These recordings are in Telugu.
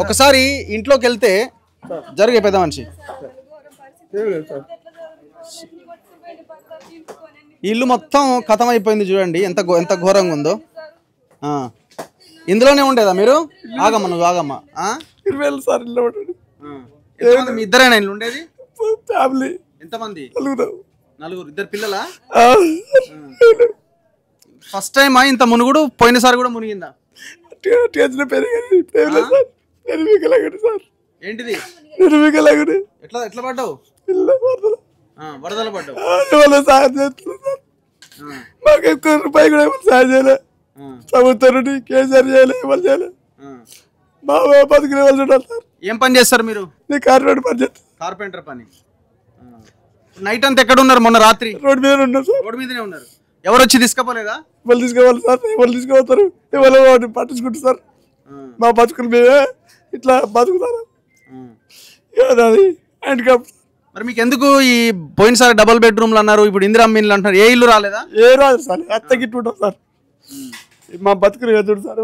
ఒకసారి ఇంట్లోకి వెళ్తే జరిగే పెద్ద మనిషి ఇల్లు మొత్తం ఖతం అయిపోయింది చూడండి, ఎంత ఘోరంగా ఉందో. ఇందులోనే ఉండేదా మీరు? ఆగమ్మ, నువ్వు ఆగమ్మ. 20,000 సార్ ఇల్లు. మీ ఇద్దరేనా ఇల్లు ఉండేది? ఫ్యామిలీ ఎంతమంది? నలుగురు. ఇద్దరు పిల్లలా? ఫస్ట్ టైం ఇంత మునుగుడు? పోయినసారి కూడా మునిగిందా? ఏంటిది? ఎట్లా పడ్డావు? వరదలు పడ్డావు? మాకు ఎక్కువ రూపాయి కూడా సాయం చేయలే. ప్రభుత్వం నుండి కేసీఆర్ చేయలే, ఎవరు చేయలే. మా బతుకునే వాళ్ళు చూడాలి సార్. ఏం పని చేస్తారు మీరు? నేను కార్పెంటర్ పని చేస్తాను. కార్పెంటర్ పని. నైట్ అంతా ఎక్కడ ఉన్నారు? మొన్న రాత్రి రోడ్డు మీద ఉన్నారు సార్. రోడ్డు మీదనే ఉన్నారు. ఎవరు వచ్చి తీసుకుపోలేదా? ఎవరు తీసుకోవాలి సార్? ఎవరు తీసుకుపోతారు? ఎవరు పట్టించుకుంటారు సార్? మా బతుకులు మేమే ఇట్లా బతుకుతారు. అది హ్యాండిక్యాప్. మరి మీకు ఎందుకు ఈ పోయినసారి డబుల్ బెడ్రూమ్లు అన్నారు, ఇప్పుడు ఇందిరమ్మ ఇల్లు అంటున్నారు? ఏ ఇల్లు రాలేదా? ఏ రాదు సార్, అత్తగిట్టు ఉంటాం సార్. మా బతుకులు చూడు సార్,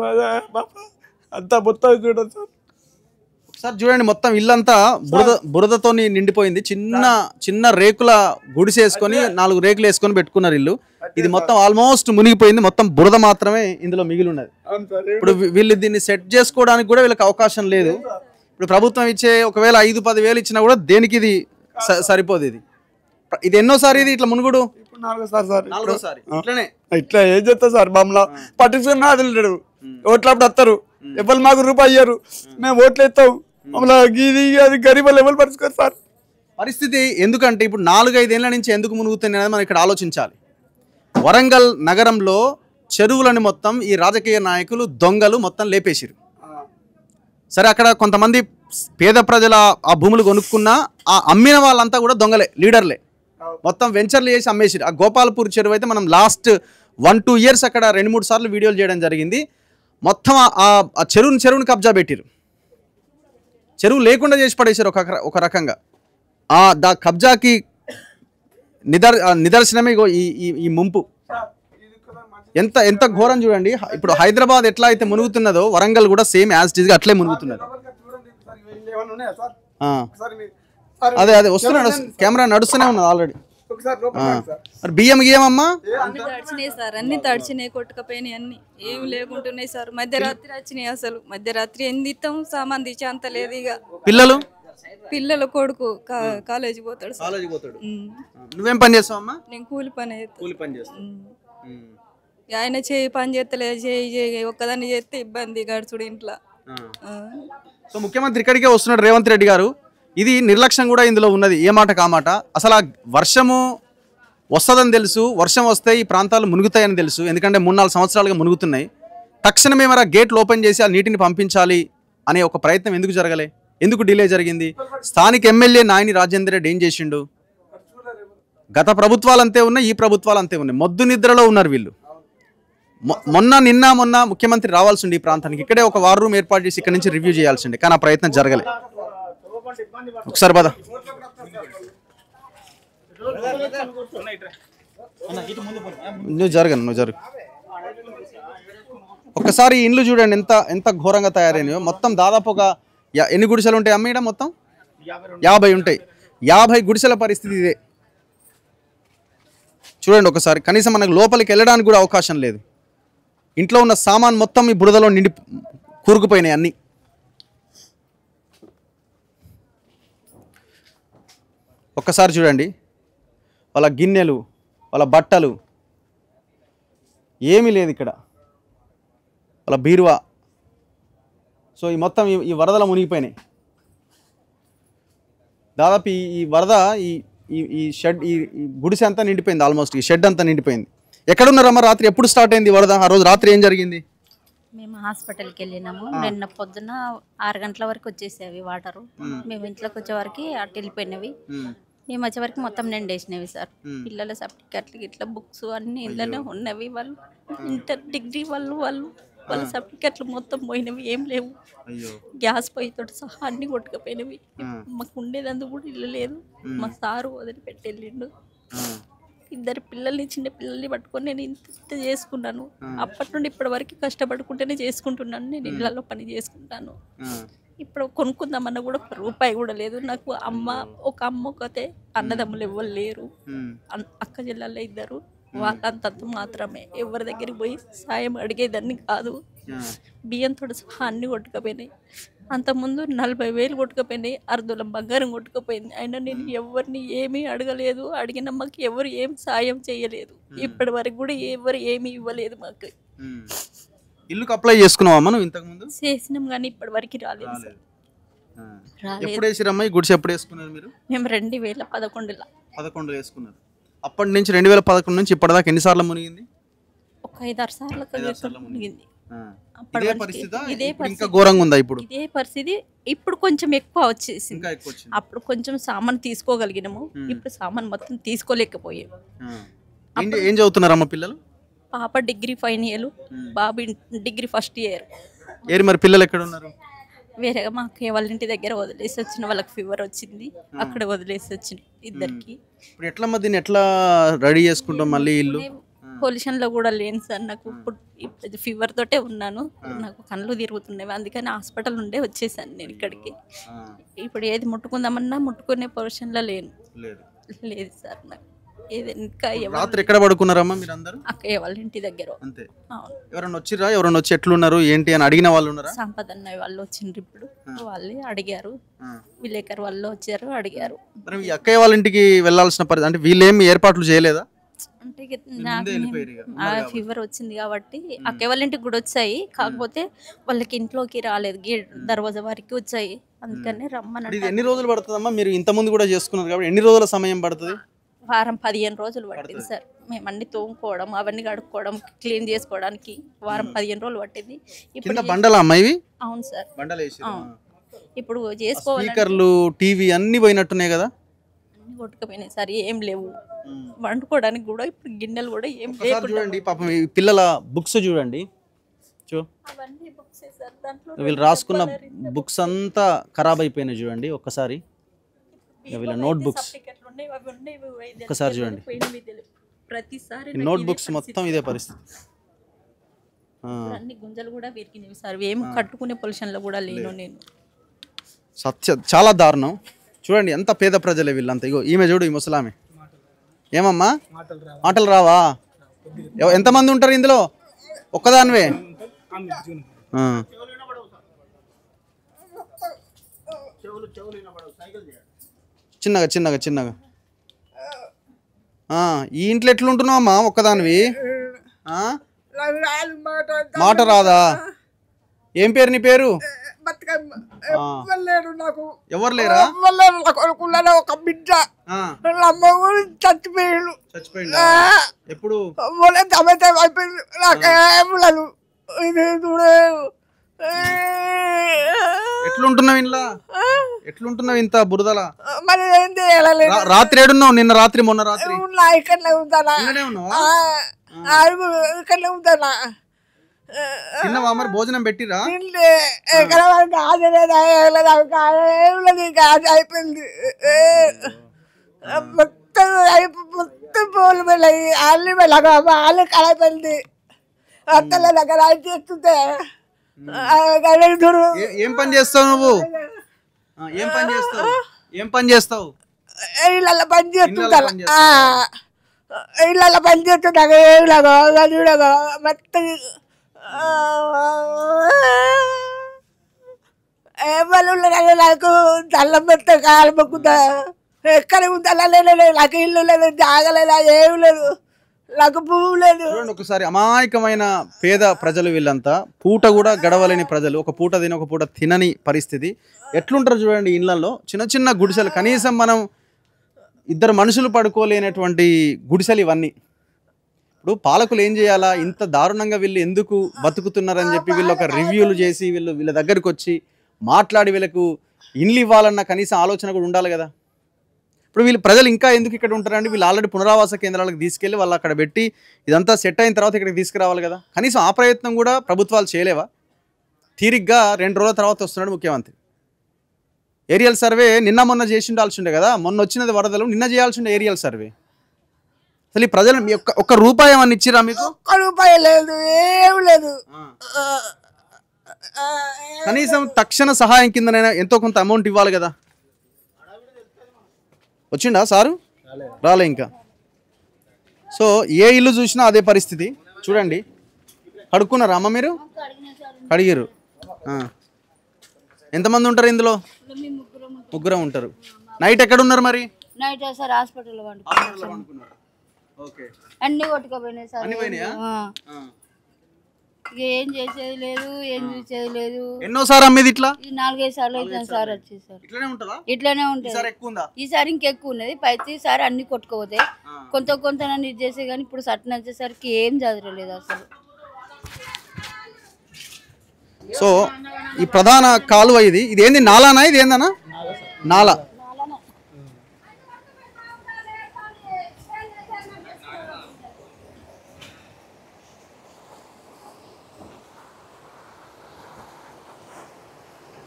అంతా మొత్తం చూడండి సార్. సార్ చూడండి, మొత్తం ఇల్లంతా బురదతో నిండిపోయింది. చిన్న రేకుల గుడిసేసుకొని 4 రేకులు వేసుకొని పెట్టుకున్నారు ఇల్లు. ఇది మొత్తం ఆల్మోస్ట్ మునిగిపోయింది. మొత్తం బురద మాత్రమే ఇందులో మిగిలి ఉన్నది. ఇప్పుడు వీళ్ళు దీన్ని సెట్ చేసుకోవడానికి కూడా వీళ్ళకి అవకాశం లేదు. ఇప్పుడు ప్రభుత్వం ఇచ్చే ఒకవేళ 5-10 వేలు ఇచ్చినా కూడా దేనికి ఇది సరిపోదు. ఇది ఎన్నోసారి ఇది ఇట్లా మునుగుడు? నాలుగోసారి. ఇట్లా ఏం చేస్తా సార్? మమ్మల్ని పట్టించుకుని అదిలేడు. ఓట్లప్పుడు వస్తారు, ఎవరు మాకు రూపాయి ఇయ్యారు. మేము ఓట్లు వేస్తాం, మమ్మల్ని అది గరీబ్ ఎవరు పట్టించుకోరు సార్. పరిస్థితి ఎందుకంటే ఇప్పుడు 4-5 ఏళ్ల నుంచి ఎందుకు మునుగుతుంది అనేది మనం ఇక్కడ ఆలోచించాలి. వరంగల్ నగరంలో చెరువులని మొత్తం ఈ రాజకీయ నాయకులు దొంగలు మొత్తం లేపేసిరు. సరే, అక్కడ కొంతమంది పేద ప్రజల ఆ భూములు కొనుక్కున్నా ఆ అమ్మిన వాళ్ళంతా కూడా దొంగలే, లీడర్లే. మొత్తం వెంచర్లు చేసి అమ్మేసిరు. ఆ గోపాలపూర్ చెరువు అయితే మనం లాస్ట్ 1-2 ఇయర్స్ అక్కడ 2-3 సార్లు వీడియోలు చేయడం జరిగింది. మొత్తం ఆ చెరువుని కబ్జా పెట్టిరు. చెరువు లేకుండా చేసి పడేసారు ఒక రకంగా. దా కబ్జాకి నిదర్శనమే ఈ ముంపు. ఎంత ఘోరం చూడండి. ఇప్పుడు హైదరాబాద్ ఎట్లా అయితే మునుగుతున్నదో వరంగల్ కూడా సేమ్ యాజ్ ఇట్ ఈజ్ గా అట్లే మునుగుతున్నది. అదే వస్తున్నాడు, కెమెరా నడుస్తూనే ఉన్నది ఆల్రెడీ. బియ్యం గియ్యమమ్మా తడిచినాయి సార్, అన్ని తడిచినాయి, కొట్టుకపోయినాయి, అన్ని ఏమి లేకుంటున్నాయి సార్. మధ్యరాత్రి వచ్చినాయి. అసలు మధ్యరాత్రి ఎన్ని ఇస్తాం సామాన్ తెచ్చి అంత లేదు. ఇక పిల్లల కొడుకు కాలేజీ పోతాడు. నువ్వేం పని చేస్తావు అమ్మా? నేను కూలి పని ఆయన చేయి పని చేస్తలేదు. చేయి ఒక్కదాన్ని చేస్తే ఇబ్బంది గడుచుడు ఇంట్లో. సో ముఖ్యమంత్రి ఇక్కడికే వస్తున్నాడు రేవంత్ రెడ్డి గారు. ఇది నిర్లక్ష్యం కూడా ఇందులో ఉన్నది. ఏ మాట కామాట. అసలు ఆ వర్షము వస్తుందని తెలుసు, వర్షం వస్తే ఈ ప్రాంతాలు మునుగుతాయని తెలుసు. ఎందుకంటే 3-4 సంవత్సరాలుగా మునుగుతున్నాయి. తక్షణమే మరి గేట్లు ఓపెన్ చేసి ఆ నీటిని పంపించాలి అనే ఒక ప్రయత్నం ఎందుకు జరగలే? ఎందుకు డిలే జరిగింది? స్థానిక ఎమ్మెల్యే నాయని రాజేందర్ రెడ్డి ఏం చేసిండు? గత ప్రభుత్వాలు అంతే ఉన్నాయి, ఈ ప్రభుత్వాలు అంతే ఉన్నాయి. మొద్దు నిద్రలో ఉన్నారు వీళ్ళు. మొన్న ముఖ్యమంత్రి రావాల్సింది ఈ ప్రాంతానికి. ఇక్కడే ఒక వార్ రూమ్ ఏర్పాటు చేసి ఇక్కడ నుంచి రివ్యూ చేయాల్సిండే, కానీ ఆ ప్రయత్నం జరగలే. ఒకసారి పద. నువ్వు జరుగు. ఒక్కసారి ఇండ్లు చూడండి ఎంత ఘోరంగా తయారైనాయో. మొత్తం దాదాపు ఒక ఎన్ని గుడిసెలు ఉంటాయి అమ్మ? మొత్తం 50 ఉంటాయి. 50 గుడిసెల పరిస్థితి ఇదే. చూడండి ఒకసారి. కనీసం మనకు లోపలికి వెళ్ళడానికి కూడా అవకాశం లేదు. ఇంట్లో ఉన్న సామాన్ మొత్తం ఈ బురదలో నిండి కూరుకుపోయినాయి అన్నీ. ఒక్కసారి చూడండి, వాళ్ళ గిన్నెలు, వాళ్ళ బట్టలు ఏమీ లేదు ఇక్కడ. వాళ్ళ బీరువా. సో ఈ మొత్తం ఈ వరదల మునిగిపోయినాయి. దాదాపు ఈ వరద ఈ షెడ్, ఈ గుడిసె అంతా నిండిపోయింది. ఆల్మోస్ట్ ఈ షెడ్ అంతా నిండిపోయింది. ఎక్కడున్నారమ్మా? రాత్రి ఎప్పుడు స్టార్ట్ అయింది వరద? ఆ రోజు రాత్రి ఏం జరిగింది? మేము హాస్పిటల్కి వెళ్ళినాము. నిన్న పొద్దున 6 గంటల వరకు వచ్చేసేవి వాటరు. మేము ఇంట్లోకి వచ్చే వరకు అటు వెళ్ళిపోయినవి. మేము వచ్చే వరకు మొత్తం నిండేసినవి సార్. పిల్లల సర్టిఫికెట్లు ఇట్లా బుక్స్ అన్ని ఇళ్ళనే ఉన్నవి. వాళ్ళు ఇంటర్ డిగ్రీ వాళ్ళ సర్టిఫికెట్లు మొత్తం పోయినవి, ఏం లేవు. గ్యాస్ పొయ్యితో సహా అన్ని కొట్టుకుపోయినవి. మాకు ఉండేదందుకు కూడా ఇల్లు లేదు. మా సారు వదిలిపెట్టి వెళ్ళిండు. 2 పిల్లల్ని, చిన్న పిల్లల్ని పట్టుకొని నేను ఇంత చేసుకున్నాను. అప్పటి నుండి ఇప్పటి వరకు కష్టపడుకుంటేనే చేసుకుంటున్నాను. నేను ఇళ్లలో పని చేసుకుంటాను. ఇప్పుడు కొనుక్కుందామన్నా కూడా ఒక రూపాయి కూడా లేదు. నాకు ఒక అమ్మ ఒకతే, అన్నదమ్ములు ఎవ్వరు లేరు. అక్క చెల్లెళ్ళు ఇద్దరు, వాళ్ళంత మాత్రమే. ఎవరి దగ్గరికి పోయి సాయం అడిగేదాన్ని కాదు. బియ్యంతో సహా అన్ని కొట్టుకుపోయినాయి. అంతకుముందు 40,000 కొట్టుకుపోయినాయి, 1/2 బంగారం కొట్టుకుపోయింది. అయినా నేను ఎవరిని ఏమీ అడగలేదు. అడిగిన మాకు ఎవరు ఏం సాయం చేయలేదు. ఇప్పటి వరకు కూడా ఎవరు ఏమీ ఇవ్వలేదు మాకు. ఇల్లుకి అప్లై చేసుకున్నావా మనం ఇంతకు ముందు? చేసినాం కానీ ఇప్పటి వరకు రాలేదు సార్. ఎప్పుడు వేసిరమ్మా ఈ గుడిసె? ఎప్పుడు వేసుకున్నారు మీరు? మేము 2011 వేసుకున్నారు. అప్పటి నుంచి 2011 నుంచి ఇప్పటిదాకా ఎన్నిసార్లు మునిగింది? ఒక 5-6 సార్లు మునిగింది. ఇదే పరిస్థితి ఇంకా ఘోరంగా ఉందా ఇప్పుడు? ఇదే పరిస్థితి. ఇప్పుడు కొంచెం ఎక్కువ వచ్చేసింది. అప్పుడు కొంచెం సామాన్ తీసుకోగలిగినాము, ఇప్పుడు సామాన్ మొత్తం తీసుకోలేకపోయాము. ఏం చదువుతున్నారమ్మా పిల్లలు? పాప డిగ్రీ ఫైనల్ ఇయర్, బాబు డిగ్రీ ఫస్ట్ ఇయర్. మరి పిల్లలు ఎక్కడ ఉన్నారు? వేరేగా మా అక్కయ్య వాళ్ళ ఇంటి దగ్గర వదిలేసి వచ్చిన. వాళ్ళకి ఫీవర్ వచ్చింది, అక్కడ వదిలేసి వచ్చిన ఇద్దరికి. ఇప్పుడు ఎట్లా దీన్ని ఎట్లా రెడీ చేసుకుంటాం మళ్ళీ ఇల్లు? పొల్యూషన్ లో కూడా లేను సార్. నాకు ఇప్పుడు ఫీవర్ తోటే ఉన్నాను. నాకు కళ్ళు తిరుగుతున్నాయి, అందుకని హాస్పిటల్ నుండే వచ్చేసాను నేను ఇక్కడికి. ఇప్పుడు ఏది ముట్టుకుందామన్నా ముట్టుకునే పొజిషన్ లో లేను. లేదు సార్. నాకు రాత్రి ఎక్కడ పడుకున్నారమ్మా మీరు అందరూ? అక్కయ్య వాళ్ళ ఇంటి దగ్గర. అంతే. ఎవరన్నా వచ్చిరా? ఎవరన్నా వచ్చి ఎట్లున్నారు ఏంటి అని అడిగిన వాళ్ళు ఉన్నారా? సంపద అన్నయ్య వాళ్ళు వచ్చిండ్రు. ఇప్పుడు వాళ్ళే అడిగారు, విలేకరు వాళ్ళు వచ్చారు, అడిగారు. మరి ఈ అక్కయ్య వాళ్ళ ఇంటికి వెళ్ళాల్సిన పరిస్థితి అంటే వీళ్ళేమి ఏర్పాట్లు చేయలేదా? అంటే ఫీవర్ వచ్చింది కాబట్టి అక్కయ్య వాళ్ళ ఇంటికి కూడా వచ్చాయి. కాకపోతే వాళ్ళకి ఇంట్లోకి రాలేదు, దర్వాజా వారికి వచ్చాయి. అందుకని రమ్మని. ఎన్ని రోజులు పడుతుందమ్మా? మీరు ఇంత ముందు కూడా చేసుకున్నారు కాబట్టి ఎన్ని రోజుల సమయం పడుతుంది? వారం 15 రోజులు పట్టింది సార్. మేము అన్ని తోముకోవడం, అవన్నీ కడుక్కోవడం, క్లీన్ చేసుకోవడానికి వారం 15 రోజులు పట్టింది. ఇప్పుడు బండలా అమ్మా ఇవి? అవును సార్. ఇప్పుడు చేసుకోవాలి. స్పీకర్లు, టీవీ అన్ని పోయినట్టున్నాయి కదా? అన్ని కొట్టుకుపోయినాయి సార్. ఏం లేవు వండుకోవడానికి కూడా. ఇప్పుడు గిన్నెలు కూడా ఏం లేవు. చూడండి పాపం ఈ పిల్లల బుక్స్ చూడండి. అవన్నీ బుక్సే సార్. దాంట్లో వీళ్ళు రాసుకున్న బుక్స్ అంతా ఖరాబ్ అయిపోయినాయి చూడండి. ఒక్కసారి వీళ్ళ నోట్ బుక్స్ ఒకసారి చూడండి. నోట్ బుక్స్ మొత్తం ఇదే పరిస్థితి. అన్ని గుంజలు కూడా విరిగినవి సార్. ఏం కట్టుకునే పొజిషన్ లో కూడా లేను నేను. చాలా దారుణం. చూడండి ఎంత పేద ప్రజలే వీళ్ళంతా. ఇగో ఈమె చూడు, ఈ ముసలామె. ఏమమ్మా మాటలు రావా? ఎంతమంది ఉంటారు ఇందులో? ఒక్కదానివే? చిన్నగా చిన్నగా చిన్నగా. ఈ ఇంట్లో ఎట్లుంటున్నావు అమ్మా ఒక్కదానివి? మాట రాదా? ఏం పేరు నీ పేరు? ఎవరు లేరా? ఒక బిడ్డ చచ్చిపోయాడు. ఎప్పుడు? అయిపోయింది. నాకేములు ఎట్లుంటున్నావు ఇంట్లో? ఎట్లుంటున్నావు ఇంత బురదలా? మరి రాత్రి ఏడున్నావు? నిన్న రాత్రి మొన్న రాత్రి ఇక్కడనే ఉంటానా? ఇక్కడనే ఉంటానా? తిన్నవా? మరి భోజనం పెట్టిరా? అయిపోయింది మొత్తం. మొత్తం పూలు వెళ్ళాయి, అల్లి వెళ్ళగా అల్లి కలైపోయింది. అత్తల దగ్గర చేస్తుంటే ఏం పని చేస్తావు నువ్వు? ఏం పని చేస్తావు? ఏం పని చేస్తావు? ఇళ్ళ పని చేస్తుంటా. ఇళ్ళ పని చేస్తుంటా. చూడగా మొత్తం ఎవరు నాకు చల్లం పెద్ద కాలు మొక్కుతా. ఎక్కడ ఉందా? నాకు ఇల్లు లేదు, జాగలేదా, ఏమి లేదు, నాకు పువ్వు లేదు. ఒకసారి అమాయకమైన పేద ప్రజలు వీళ్ళంతా. పూట కూడా గడవలేని ప్రజలు. ఒక పూట తిని ఒక పూట తినని పరిస్థితి. ఎట్లుంటారు చూడండి ఇళ్లలో. చిన్న చిన్న గుడిసెలు, కనీసం మనం 2 మనుషులు పడుకోలేనటువంటి గుడిసెలు ఇవన్నీ. ఇప్పుడు పాలకులు ఏం చేయాలా? ఇంత దారుణంగా వీళ్ళు ఎందుకు బతుకుతున్నారని చెప్పి వీళ్ళు ఒక రివ్యూలు చేసి వీళ్ళ దగ్గరికి వచ్చి మాట్లాడి వీళ్ళకు ఇండ్లు ఇవ్వాలన్న కనీసం ఆలోచన కూడా ఉండాలి కదా. ఇప్పుడు వీళ్ళు ప్రజలు ఇంకా ఎందుకు ఇక్కడ ఉంటారండి? వీళ్ళు ఆల్రెడీ పునరావాస కేంద్రాలకు తీసుకెళ్ళి వాళ్ళు అక్కడ పెట్టి ఇదంతా సెట్ అయిన తర్వాత ఇక్కడికి తీసుకురావాలి కదా. కనీసం ఆ ప్రయత్నం కూడా ప్రభుత్వాలు చేయలేవా? తీరిగ్గా 2 రోజుల తర్వాత వస్తున్నాడు ముఖ్యమంత్రి. ఏరియల్ సర్వే నిన్న మొన్న చేసి ఉండాల్సి ఉండే కదా. మొన్న వచ్చినది వరదలు, నిన్న చేయాల్సి ఉండే ఏరియల్ సర్వే. అసలు ఈ ప్రజలు ఒక్క రూపాయి ఏమన్నా ఇచ్చిరా మీకు? ఒక్క రూపాయి లేదు, ఏం లేదు. కనీసం తక్షణ సహాయం కిందనైనా ఎంతో కొంత అమౌంట్ ఇవ్వాలి కదా. వచ్చిండా సారు? రాలే ఇంకా. సో ఏ ఇల్లు చూసినా అదే పరిస్థితి. చూడండి, కడుక్కున్నారా అమ్మ మీరు? కడిగిరు. ఎంతమంది ఉంటారు ఇందులో? ముగ్గురం ఉంటారు. నైట్ ఎక్కడ ఉన్నారు మరి? నైట్ సార్ హాస్పిటల్ అన్ని కొట్టుకుపోయినాయి సార్. ఏం చేసేది లేదు, ఏం చూసేది లేదు. ఎన్నోసారి అమ్మేది ఇట్లా? 4-5 సార్లు అవుతుంది సార్ వచ్చి సార్. ఇట్లానే ఉంటుంది. ఈసారి ఇంకెక్కువ ఉన్నది. పైతే ఈసారి అన్ని కొట్టుకోపోతాయి. కొంత నన్ను ఇది చేసే కానీ ఇప్పుడు సట్న వచ్చేసరికి ఏం చదవలేదు అసలు. సో ఈ ప్రధాన కాలువ ఇది ఏంది? నాలానా? ఇది ఏందన్నా? నాలా.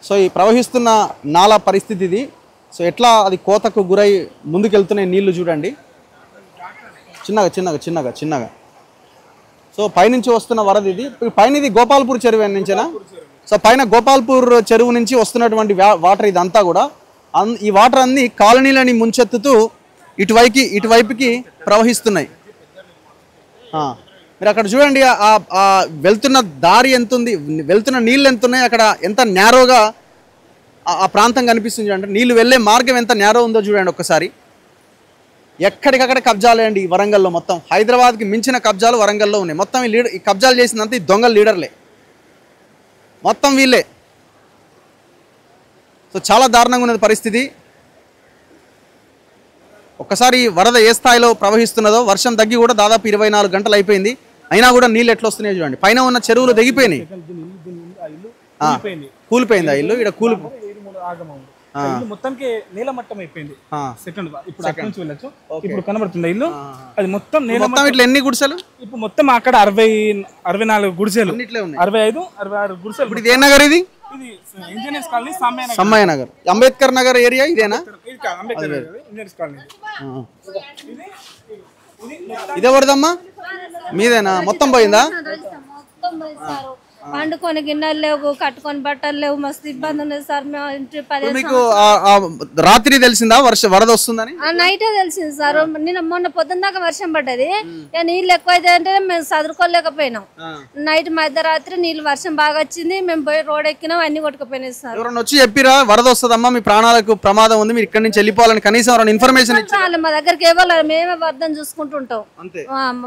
సో ఈ ప్రవహిస్తున్న నాలా పరిస్థితి ఇది. సో ఎట్లా అది కోతకు గురై ముందుకెళ్తున్నాయి నీళ్లు చూడండి. చిన్నగా. సో పైనుంచి వస్తున్న వరద ఇది. పైన ఇది గోపాల్పూర్ చెరువు నుంచేనా? సో పైన గోపాల్పూర్ చెరువు నుంచి వస్తున్నటువంటి వాటర్ ఇదంతా కూడా. ఈ వాటర్ అన్ని కాలనీలని ముంచెత్తుతూ ఇటువైపుకి ప్రవహిస్తున్నాయి. మీరు అక్కడ చూడండి, ఆ వెళ్తున్న దారి ఎంత ఉంది, వెళ్తున్న నీళ్ళు ఎంత ఉన్నాయి, అక్కడ ఎంత నేరోగా ఆ ప్రాంతం కనిపిస్తుంది చూడండి. నీళ్ళు వెళ్ళే మార్గం ఎంత నేరో ఉందో చూడండి ఒక్కసారి. ఎక్కడికక్కడ కబ్జాలే అండి ఈ వరంగల్లో. మొత్తం హైదరాబాద్కి మించిన కబ్జాలు వరంగల్లో ఉన్నాయి. మొత్తం ఈ కబ్జాలు చేసిందంతా ఈ దొంగల లీడర్లే, మొత్తం వీళ్ళే. సో చాలా దారుణంగా ఉన్నది పరిస్థితి. ఒక్కసారి వరద ఏ స్థాయిలో ప్రవహిస్తున్నదో. వర్షం తగ్గి కూడా దాదాపు 24 గంటలు అయిపోయింది, అయినా కూడా నీళ్ళు ఎట్లా వస్తున్నాయో చూడండి. పైన ఉన్న చెరువులు తెగిపోయినాయి, కూలిపోయింది ఆ ఇల్లు. ఇక్కడ మొత్తానికి నీల మట్టం అయిపోయింది. సెకండ్ ఇప్పుడు అక్కడ నుంచి వెళ్ళొచ్చు. ఇప్పుడు కనబడుతుంది ఇల్లు, అది మొత్తం మొత్తం ఇట్లా ఎన్ని గుడిసెలు? ఇప్పుడు మొత్తం అక్కడ 64 గుడిసెలు, 65, 66 గుడిసెలు. ఇప్పుడు ఇది ఏ నగర్? ఇది engineers colony, Sammayya Nagar, Ambedkar Nagar area ఇదేనా? Engineers colony. ఇదెవరిదమ్మా? మీదేనా? మొత్తం పోయిందా? వండుకొని గిన్నెలు లేవు, కట్టుకొని బట్టలు లేవు, మస్తు ఇబ్బంది ఉన్నది సార్. మీకు రాత్రి తెలిసిందా వరద వస్తుందని? నైటే తెలిసింది సార్. మొన్న పొద్దున్న దాకా వర్షం పడ్డది. నీళ్ళు ఎక్కువ అయితే అంటే మేము చదువుకోలేకపోయినాం. నైట్ మధ్యరాత్రి నీళ్ళు వర్షం బాగా వచ్చింది, మేము పోయి రోడ్ ఎక్కినాం, అన్ని కొట్టుకుపోయినాయి సార్. ఎవరైనా వచ్చి చెప్పిరా వరద వస్తుందమ్మా, మీ ప్రాణాలకు ప్రమాదం ఉంది, మీరు ఇక్కడ నుంచి వెళ్ళిపోవాలని కనీసం ఎవరైనా ఇన్ఫర్మేషన్ ఇచ్చారు? మా దగ్గరికి ఇవ్వాలి, మేమే వర్ధం చూసుకుంటుంటాం.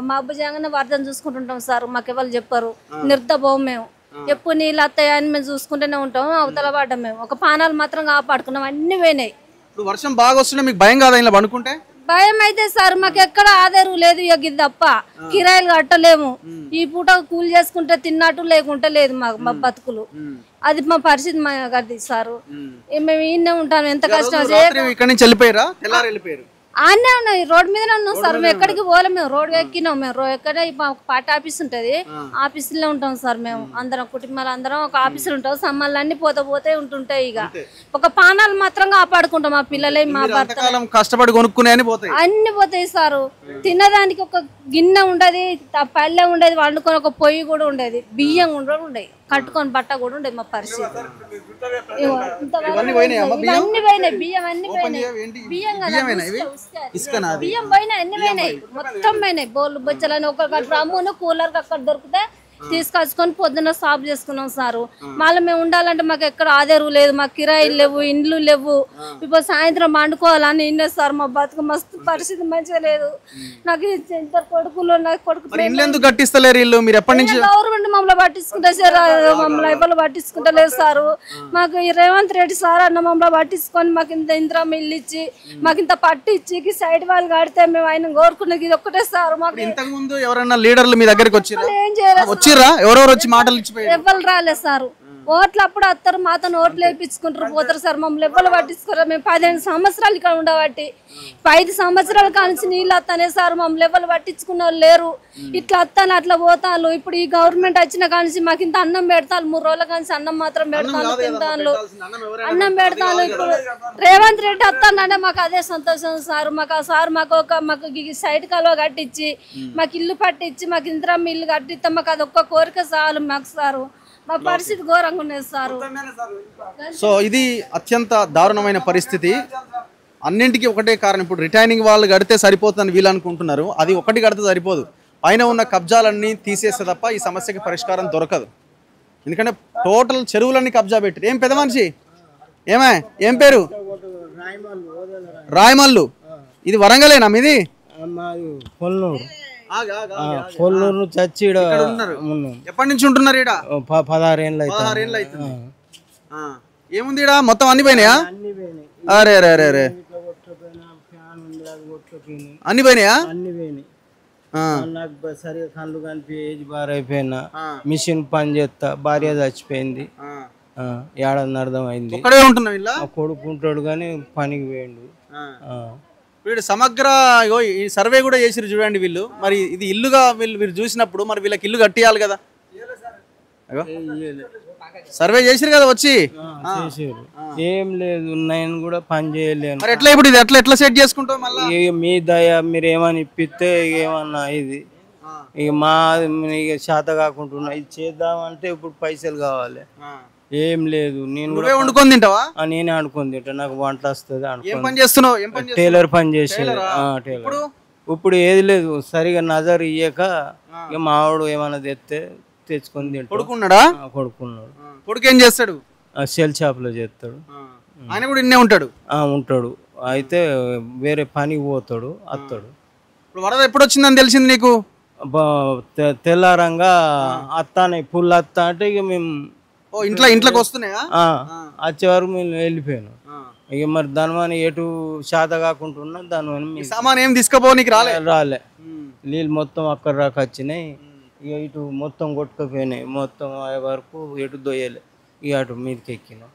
మా అబ్బు జగన్ వర్ధం చూసుకుంటుంటాం సార్. మాకు ఎవరు చెప్పారు, నిర్దభం మేము. ఎప్పుడు నీళ్ళు వస్తాయా అని మేము చూసుకుంటూనే ఉంటాం. అవతల పడ్డాం మేము. ఒక పానాలు మాత్రం కాపాడుకున్నాం, అన్ని పోయినాయి. ఇప్పుడు వర్షం బాగా వస్తుంటే మీకు భయం కాదా ఇలా పండుకుంటే? భయం అయితే సార్ మాకు ఎక్కడ ఆధారు లేదు. ఇక తప్ప కిరాయిలు కట్టలేము. ఈ పూట కూలి చేసుకుంటే తిన్నట్టు లేకుంటే లేదు మా బతుకులు. అది మా పరిస్థితి అది సార్. మేము ఈయనే ఉంటాం. ఎంత కష్టం. ఇక్కడ నుంచి వెళ్ళిపోయారా? తెల్లారి వెళ్ళిపోయారు? ఆనే ఉన్నాయి, రోడ్ మీదనే ఉన్నాం సార్. మేము ఎక్కడికి పోలేం. మేము రోడ్ ఎక్కినాం. మేము ఎక్కడ పార్టీ ఆఫీస్ ఉంటది, ఆఫీసులో ఉంటాం సార్. మేము అందరం కుటుంబాలు అందరం ఒక ఆఫీసులో ఉంటాం. సమ్మర్లు అన్ని పోతే ఉంటుంటాయి. ఇక ఒక పానాలు మాత్రం కాపాడుకుంటాం. మా పిల్లలే, మా భర్త కష్టపడి కొనుక్కునే అన్ని పోతాయి సార్. తినడానికి ఒక గిన్నె ఉండేది, పల్లె ఉండేది, వండుకొని ఒక పొయ్యి కూడా ఉండేది, బియ్యం కూడా ఉండేది, కట్టుకొని బట్ట కూడా ఉండేది. మా పరిస్థితి ఇవన్నీ పోయినాయి. బియ్యం అన్ని పోయినాయి. బియ్యం బియ్యం పోయినాయి, అన్ని పోయినాయి, మొత్తం పోయినాయి. బోళ్ళు బొచ్చలని ఒక డ్రమ్మును కూలర్ అక్కడ దొరికితే తీసుకొచ్చుకొని పొద్దున్న సాఫ్ చేసుకున్నాం సారు. మళ్ళీ మేము ఉండాలంటే మాకు ఎక్కడ ఆధారు లేదు, మాకు కిరాయిలు లేవు, ఇండ్లు లేవు. ఇప్పుడు సాయంత్రం వండుకోవాలని ఇన్నే సార్. మా బతుకు మస్తు పరిస్థితి మంచిగా లేదు. నాకు ఇద్దరు కొడుకులు, నాకు కొడుకు కట్టిస్తలేరు ఇల్లు. మీరు ఎప్పటి నుంచి గవర్నమెంట్ మమ్మల్ని పట్టించుకుంటే సార్, మమ్మల్ని ఎవరు పట్టించుకుంటలేదు సారు. మాకు ఈ రేవంత్ రెడ్డి సార్ అన్న మమ్మల్ని పట్టించుకొని మాకు ఇంత ఇంద్రం ఇల్లు ఇచ్చి, మాకు ఇంత పట్టు ఇచ్చి సైడ్ వాళ్ళు కడితే మేము ఆయన కోరుకున్నది ఇది ఒక్కటే సార్. మాకు ఇంతకు ముందు ఎవరైనా లీడర్లు మీ దగ్గరికి వచ్చారు? ఏం చేయలేదు. ఎవరెవరు వచ్చి మాటలు ఇచ్చిపోయారు? ఎవరు రాలేదు సార్. ఓట్లు అప్పుడు వస్తారు, మాతో ఓట్లు వేయించుకుంటారు, పోతారు సార్. మమ్మల్ని ఎవరు పట్టించుకోరు. మేము 15 సంవత్సరాలు ఇక్కడ ఉండబట్టి 5 సంవత్సరాల కానించి నీళ్ళు వస్తానే సార్. మమ్మల్ని ఎవరు పట్టించుకున్న వాళ్ళు లేరు. ఇట్లా వస్తాను అట్లా పోతాను. ఇప్పుడు ఈ గవర్నమెంట్ వచ్చిన కానించి మాకు ఇంత అన్నం పెడతాను. 3 రోజుల కానించి అన్నం మాత్రం పెడతాను, తింటాను, అన్నం పెడతాను. ఇప్పుడు రేవంత్ రెడ్డి వస్తానంటే మాకు అదే సంతోషం సార్. మాకు ఆ సార్ మాకు సైడ్ కాలువ కట్టించి, మాకు ఇల్లు పట్టించి, మాకు ఇంద్రమ్మ ఇల్లు కట్టిస్తే మాకు అది ఒక్క కోరిక చాలు మాకు సారు. మా పరిస్థితి ఘోరంగా ఉన్నది సార్. సో ఇది అత్యంత దారుణమైన పరిస్థితి. అన్నింటికి ఒకటే కారణం, ఇప్పుడు రిటైనింగ్ వాళ్ళు కడితే సరిపోతుందని వీళ్ళు అనుకుంటున్నారు. అది ఒకటి కడితే సరిపోదు, పైన ఉన్న కబ్జాలన్నీ తీసేస్తే తప్ప ఈ సమస్యకి పరిష్కారం దొరకదు. ఎందుకంటే టోటల్ చెరువులన్నీ కబ్జా పెట్టారు. ఏం పెద్ద మనిషి, ఏం పేరు? రాయమల్లు. ఇది వరంగలేనా మీది? కొల్లూరు చచ్చి ఎప్పటి నుంచి ఉంటున్నారు ఈడ? 16 ఏళ్ళు అవుతుంది. ఏముంది ఈడ? మొత్తం అన్ని పోయినాయా? అరే అరే అరే అరే, అన్ని పోయినాయా? నాకు సరిగా కళ్ళు కనిపి ఏజ్ బార్ అయిపోయినా, మిషన్ పని చేస్తా, భార్య చచ్చిపోయింది, ఏడాది అర్థం అయింది. కొడుకుంటాడు కానీ పనికి పోయిండు. వీడు సమగ్ర ఈ సర్వే కూడా చేసిరు చూడండి వీళ్ళు. మరి ఇది ఇల్లుగా వీళ్ళు చూసినప్పుడు మరి వీళ్ళకి ఇల్లు కట్టియాలి కదా. సర్వే చేసిరు కదా వచ్చి, ఏం లేదు, నేను కూడా పని చేయలేను. మరి ఎట్లా ఇప్పుడు ఇది ఎట్లా సెట్ చేసుకుంటాం మళ్ళీ? మీ దయ మీరు ఏమని ఇప్పిస్తే ఏమన్నా ఇది ఇక మా ఇక శాత కాకుండా ఇది చేద్దామంటే ఇప్పుడు పైసలు కావాలి. ఏం లేదు, నేను కూడా వండుకొని తింటావా? నేనే అనుకుని తింటా, నాకు వంట వస్తుంది. టైలర్ పని చేసేది. టైలర్ ఇప్పుడు ఏది లేదు, సరిగా నజర్ ఇయ్యక ఇక మావాడు ఏమన్నా తెస్తే తెచ్చుకొని తింటాడు. కొడుకున్నాడా? కొడుకున్నాడు. కొడుకు ఏం చేస్తాడు? సెల్ షాప్ లో చేస్తాడు. ఆయన కూడా ఇన్నే ఉంటాడు? ఉంటాడు. అయితే వేరే పనికి పోతాడు, వస్తాడు. ఇప్పుడు వరద ఎప్పుడు వచ్చిందని తెలిసింది నీకు? తెల్లారంగా అత్తానే ఫుల్ అత్త అంటే ఇక మేము ఇంట్లోకి వస్తున్నాయా? వచ్చే వరకు మేము వెళ్ళిపోయాను. ఇక మరి దానివల్ల ఎటు శాత కాకుండా దానివల్ల సామాన్ ఏం తీసుకుపోనీకి రాలే. నీళ్ళు మొత్తం అక్కడ రాక వచ్చినాయి. ఇక ఇటు మొత్తం కొట్టుకుపోయినాయి, మొత్తం వరకు ఎటు దొయ్యలే, ఇక అటు మీదకి ఎక్కినాం.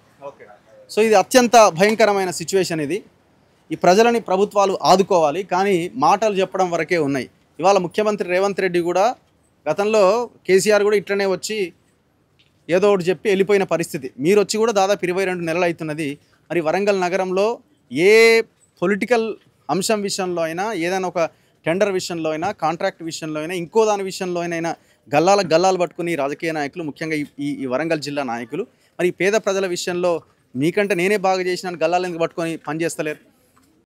సో ఇది అత్యంత భయంకరమైన సిచ్యువేషన్. ఇది ఈ ప్రజలని ప్రభుత్వాలు ఆదుకోవాలి, కానీ మాటలు చెప్పడం వరకే ఉన్నాయి. ఇవాళ ముఖ్యమంత్రి రేవంత్ రెడ్డి కూడా, గతంలో కేసీఆర్ కూడా ఇట్లనే వచ్చి ఏదో ఒకటి చెప్పి వెళ్ళిపోయిన పరిస్థితి. మీరు వచ్చి కూడా దాదాపు 22 నెలలు అవుతున్నది. మరి వరంగల్ నగరంలో ఏ పొలిటికల్ అంశం విషయంలో అయినా, ఏదైనా ఒక టెండర్ విషయంలో అయినా, కాంట్రాక్ట్ విషయంలో అయినా, ఇంకో దాని విషయంలో అయినా గల్లాలు పట్టుకుని రాజకీయ నాయకులు, ముఖ్యంగా ఈ వరంగల్ జిల్లా నాయకులు, మరి పేద ప్రజల విషయంలో మీకంటే నేనే బాగా చేసినాను గల్లాలు ఎందుకు పట్టుకొని పనిచేస్తలేరు?